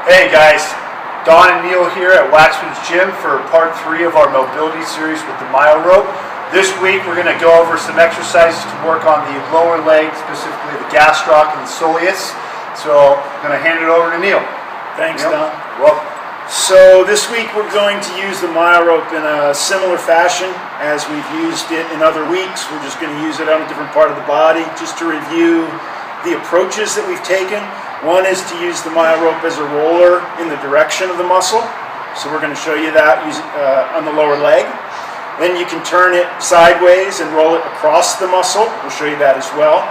Hey guys, Don and Neil here at Waxman's Gym for part 3 of our mobility series with the Myorope. This week we're going to go over some exercises to work on the lower leg, specifically the gastroc and the soleus. So I'm going to hand it over to Neil. Thanks, Neil. Don. Welcome. So this week we're going to use the Myorope in a similar fashion as we've used it in other weeks. We're just going to use it on a different part of the body just to review the approaches that we've taken. One is to use the Myorope as a roller in the direction of the muscle. So we're going to show you that on the lower leg. Then you can turn it sideways and roll it across the muscle. We'll show you that as well.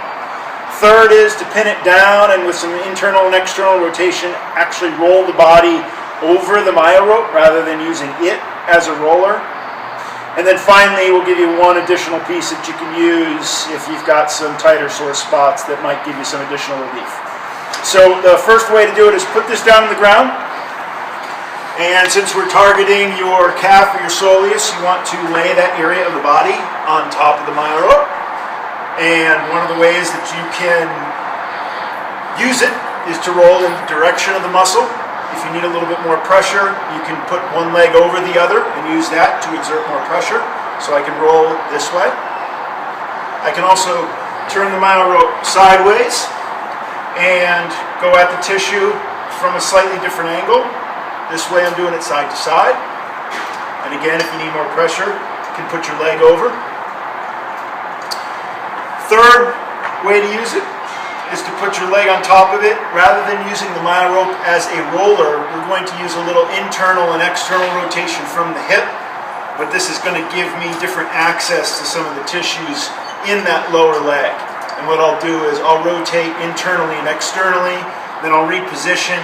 Third is to pin it down and with some internal and external rotation, actually roll the body over the Myorope rather than using it as a roller. And then finally, we'll give you one additional piece that you can use if you've got some tight or sore spots that might give you some additional relief. So the first way to do it is put this down on the ground. And since we're targeting your calf or your soleus, you want to lay that area of the body on top of the Myorope. And one of the ways that you can use it is to roll in the direction of the muscle. If you need a little bit more pressure, you can put one leg over the other and use that to exert more pressure. So I can roll this way. I can also turn the Myorope sideways and go at the tissue from a slightly different angle. This way I'm doing it side to side. And again, if you need more pressure, you can put your leg over. Third way to use it is to put your leg on top of it. Rather than using the Myorope as a roller, we're going to use a little internal and external rotation from the hip. But this is going to give me different access to some of the tissues in that lower leg. And what I'll do is I'll rotate internally and externally, then I'll reposition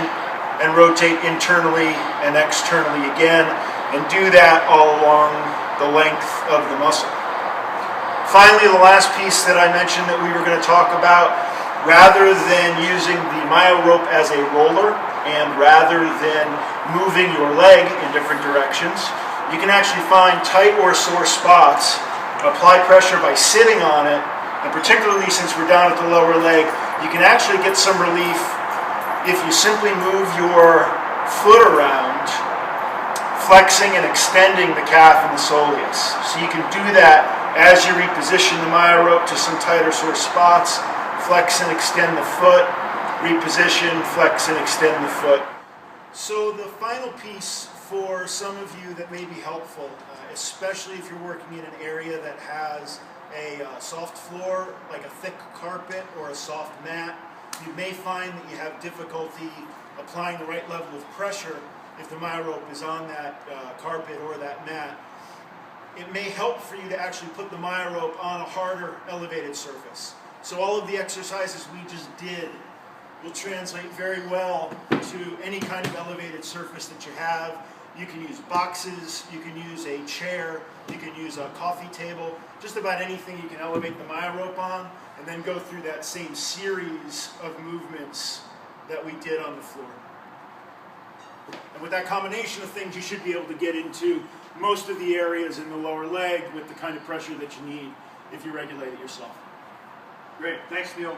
and rotate internally and externally again, and do that all along the length of the muscle. Finally, the last piece that I mentioned that we were going to talk about, rather than using the Myorope as a roller and rather than moving your leg in different directions, you can actually find tight or sore spots, apply pressure by sitting on it, and particularly since we're down at the lower leg, you can actually get some relief if you simply move your foot around, flexing and extending the calf and the soleus. So you can do that as you reposition the Myorope to some tight or sore spots, flex and extend the foot, reposition, flex and extend the foot. So the final piece for some of you that may be helpful, especially if you're working in an area that has a soft floor, like a thick carpet or a soft mat, you may find that you have difficulty applying the right level of pressure if the Myorope is on that carpet or that mat. It may help for you to actually put the Myorope on a harder elevated surface. So all of the exercises we just did will translate very well to any kind of elevated surface that you have. You can use boxes, you can use a chair, you can use a coffee table, just about anything you can elevate the Myorope on, and then go through that same series of movements that we did on the floor. And with that combination of things, you should be able to get into most of the areas in the lower leg with the kind of pressure that you need if you regulate it yourself. Great, thanks Neil.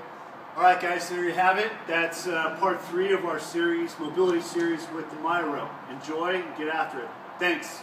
All right guys, so there you have it. That's part 3 of our series, mobility series with the Myorope. Enjoy and get after it. Thanks.